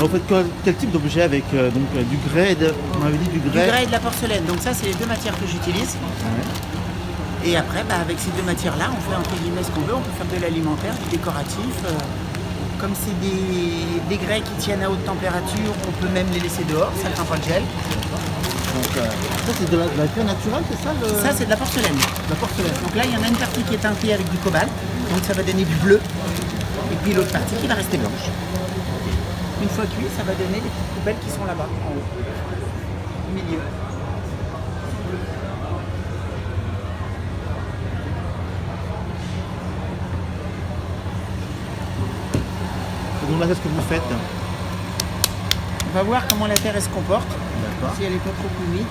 Alors, vous faites quel type d'objet avec du grès on m'avait dit du Du grès. grès et de la porcelaine. Donc ça, c'est les deux matières que j'utilise. Ouais. Et après, avec ces deux matières-là, on fait entre guillemets ce qu'on veut. On peut faire de l'alimentaire, du décoratif. Comme c'est des grès qui tiennent à haute température, on peut même les laisser dehors, ça ne craint pas le gel. Donc, ça, c'est de la grès naturelle, c'est ça Ça, c'est de la porcelaine. La porcelaine. Donc là, il y en a une partie qui est teintée avec du cobalt, donc ça va donner du bleu. Et puis l'autre partie qui va rester blanche. Une fois cuit, ça va donner des petites poubelles qui sont là-bas, en haut, au milieu. Donc là, c'est ce que vous faites. On va voir comment la terre elle se comporte, D'accord. si elle n'est pas trop humide.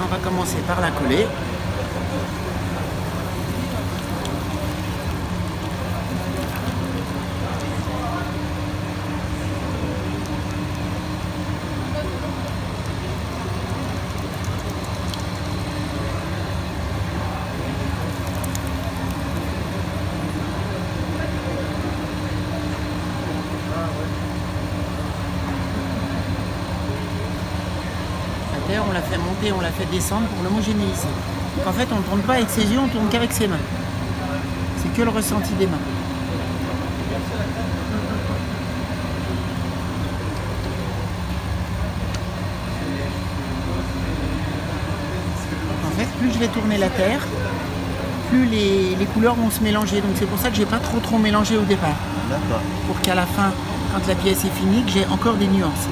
On va commencer par la coller. La terre, on la fait monter, on la fait descendre pour l'homogénéiser. Donc en fait, on ne tourne pas avec ses yeux, on tourne qu'avec ses mains. C'est que le ressenti des mains. En fait, plus je vais tourner la terre, plus les couleurs vont se mélanger. Donc c'est pour ça que j'ai pas trop mélangé au départ. D'accord. Pour qu'à la fin, quand la pièce est finie, que j'ai encore des nuances.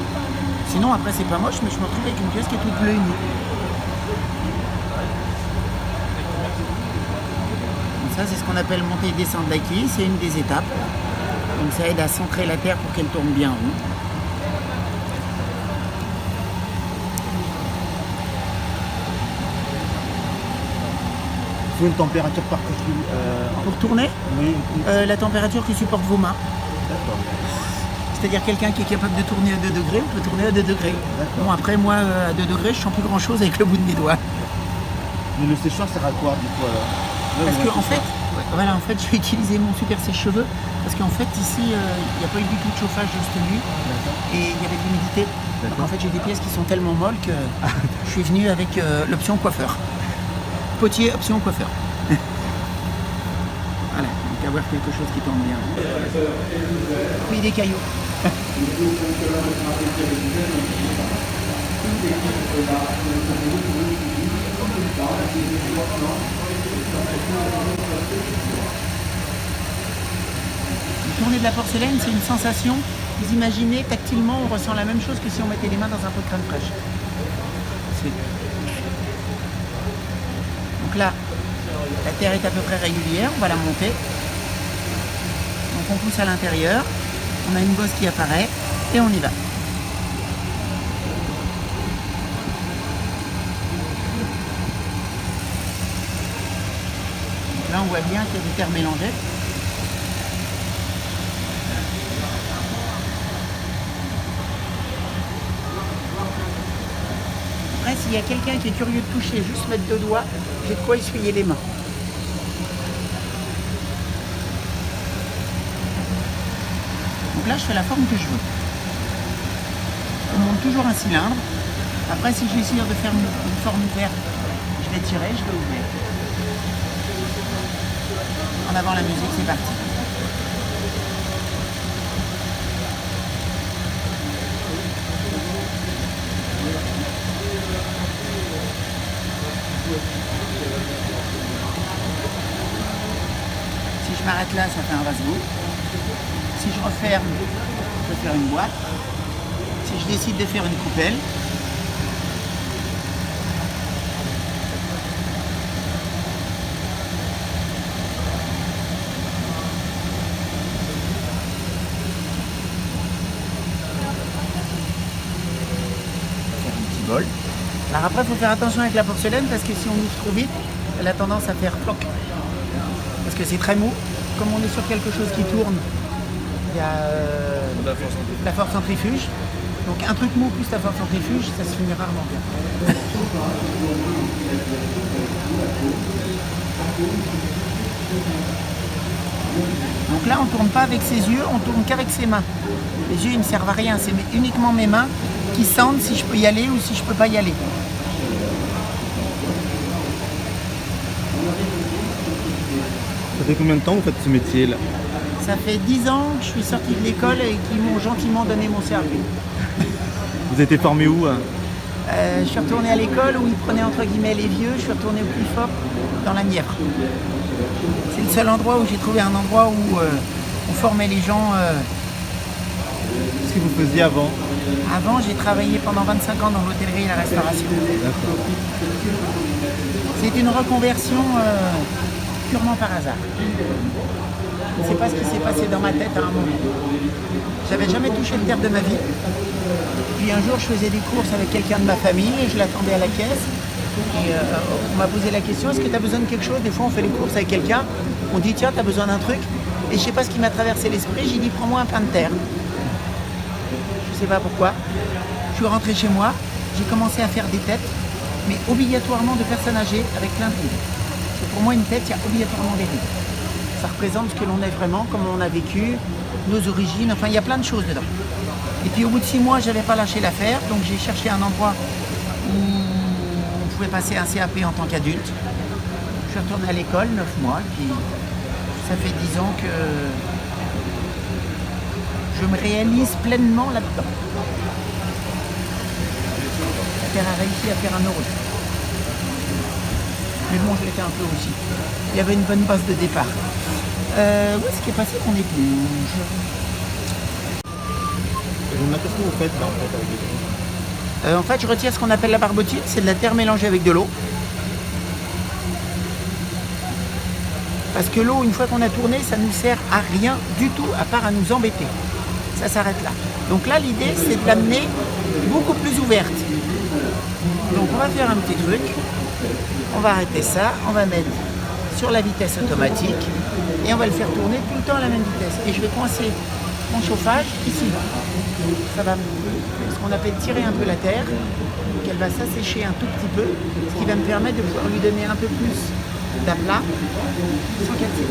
Sinon après c'est pas moche, mais je me retrouve avec une pièce qui est toute bleue unie. Donc ça c'est ce qu'on appelle montée et descente d'acquis, c'est une des étapes. Donc ça aide à centrer la terre pour qu'elle tourne bien rond. Il faut une température particulière. Pour tourner, Oui. la température qui supporte vos mains. D'accord. C'est-à-dire quelqu'un qui est capable de tourner à 2 degrés, on peut tourner à 2 degrés. D'accord. Bon après moi à 2 degrés, je sens plus grand chose avec le bout de mes doigts. Mais le séchoir sert à quoi du coup alors? Parce que en fait, voilà, en fait, je vais utiliser mon super sèche-cheveux parce qu'en fait ici, il n'y a pas eu du tout de chauffage de cette nuit et il y avait de l'humidité. Donc en fait, j'ai des pièces qui sont tellement molles que je suis venu avec l'option coiffeur. Potier, option coiffeur. Voilà, donc avoir quelque chose qui tombe bien. Oui, des cailloux. Tourner de la porcelaine, c'est une sensation. Vous imaginez, tactilement, on ressent la même chose que si on mettait les mains dans un pot de crème fraîche. Donc là, la terre est à peu près régulière, on va la monter. Donc on pousse à l'intérieur, on a une bosse qui apparaît et on y va. Donc là on voit bien qu'il y a des terres mélangées. Après, s'il y a quelqu'un qui est curieux de toucher, juste mettre 2 doigts, j'ai de quoi essuyer les mains. Donc là, je fais la forme que je veux. On monte toujours un cylindre. Après, si je décide de faire une forme ouverte, je vais tirer, je vais ouvrir. En avant la musique, c'est parti. Si je m'arrête là, ça fait un vase-mou. Si je referme, je peux faire une boîte. Si je décide de faire une coupelle, Alors après, il faut faire attention avec la porcelaine parce que si on ouvre trop vite, elle a tendance à faire cloc. Parce que c'est très mou. Comme on est sur quelque chose qui tourne, il y a la force centrifuge. Donc un truc mou plus la force centrifuge, ça se finit rarement bien. Donc là, on ne tourne pas avec ses yeux, on tourne qu'avec ses mains. Les yeux, ils ne me servent à rien, c'est uniquement mes mains qui sentent si je peux y aller ou si je ne peux pas y aller. Ça fait combien de temps vous faites ce métier là? Ça fait 10 ans que je suis sorti de l'école et qu'ils m'ont gentiment donné mon service. Vous avez été formé où hein? Je suis retourné à l'école où ils prenaient entre guillemets les vieux, je suis retourné au plus fort dans la Nièvre. C'est le seul endroit où j'ai trouvé un endroit où on formait les gens. Qu'est-ce que vous faisiez avant? Avant, j'ai travaillé pendant 25 ans dans l'hôtellerie et la restauration. C'est une reconversion purement par hasard. Je ne sais pas ce qui s'est passé dans ma tête à un moment. J'avais jamais touché le terre de ma vie. Puis un jour, je faisais des courses avec quelqu'un de ma famille et je l'attendais à la caisse. Et on m'a posé la question, est-ce que tu as besoin de quelque chose? Des fois, on fait les courses avec quelqu'un, on dit tiens, tu as besoin d'un truc. Et je sais pas ce qui m'a traversé l'esprit, j'ai dit prends-moi un pain de terre. Je sais pas pourquoi. Je suis rentré chez moi, j'ai commencé à faire des têtes, mais obligatoirement de personnes âgées avec plein de rides. Pour moi, une tête, il y a obligatoirement des rides. Ça représente ce que l'on est vraiment, comment on a vécu, nos origines, enfin il y a plein de choses dedans. Et puis au bout de 6 mois, je n'avais pas lâché l'affaire, donc j'ai cherché un endroit où on pouvait passer un CAP en tant qu'adulte. Je suis retourné à l'école, 9 mois, et puis ça fait 10 ans que je me réalise pleinement là-dedans. La Terre a réussi à faire un euro. Mais bon, je l'étais un peu aussi. Il y avait une bonne base de départ. Où est-ce qu'est passé mon éponge? Qu'est-ce que vous faites là En fait, je retire ce qu'on appelle la barbotine, c'est de la terre mélangée avec de l'eau. Parce que l'eau, une fois qu'on a tourné, ça ne nous sert à rien du tout, à part à nous embêter. Ça s'arrête là. Donc là, l'idée, c'est de l'amener beaucoup plus ouverte. Donc on va faire un petit truc. On va arrêter ça, on va mettre sur la vitesse automatique et on va le faire tourner tout le temps à la même vitesse. Et je vais coincer mon chauffage ici. Ça va, ce qu'on appelle tirer un peu la terre, donc elle va s'assécher un tout petit peu, ce qui va me permettre de pouvoir lui donner un peu plus d'aplat sans casser.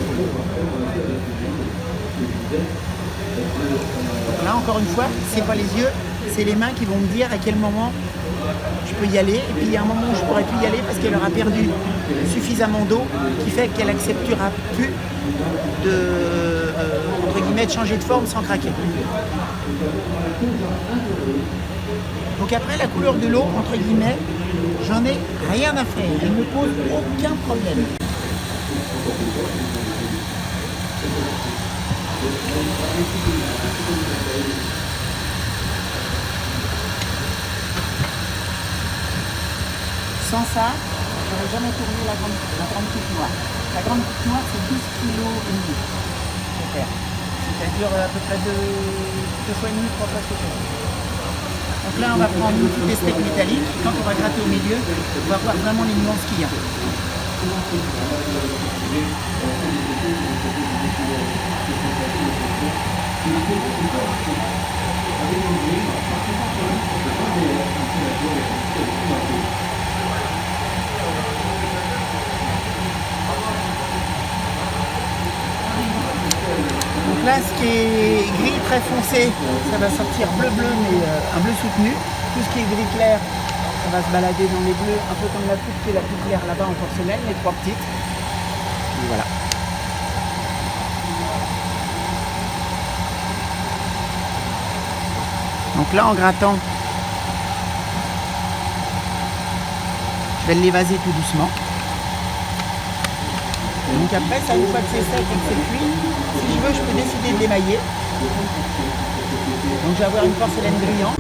Donc là, encore une fois, c'est pas les yeux, c'est les mains qui vont me dire à quel moment je peux y aller. Et puis il y a un moment où je pourrais plus y aller parce qu'elle aura perdu suffisamment d'eau qui fait qu'elle acceptera plus de, entre guillemets, de changer de forme sans craquer. Donc après, la couleur de l'eau, entre guillemets, j'en ai rien à faire. Elle ne me pose aucun problème. Sans ça, j'aurais jamais tourné la grande coupe noire. La grande coupe noire, c'est 12 kg et demi de terre. C'est-à-dire à peu près 2 fois et demi, 3 fois ce que je fais. Donc là, on va prendre une petite steak métallique. Quand on va gratter au milieu, on va voir vraiment les nuances qu'il y a. Donc là, ce qui est gris très foncé, ça va sortir bleu-bleu, mais un bleu soutenu. Tout ce qui est gris clair, ça va se balader dans les bleus, un peu comme la coupe qui est la plus claire là-bas en porcelaine, les 3 petites. Et voilà. Donc là, en grattant, je vais l'évaser tout doucement. Donc après, ça, une fois que c'est sec et que c'est cuit, si je veux, je peux décider de l'émailler. Donc je vais avoir une porcelaine brillante.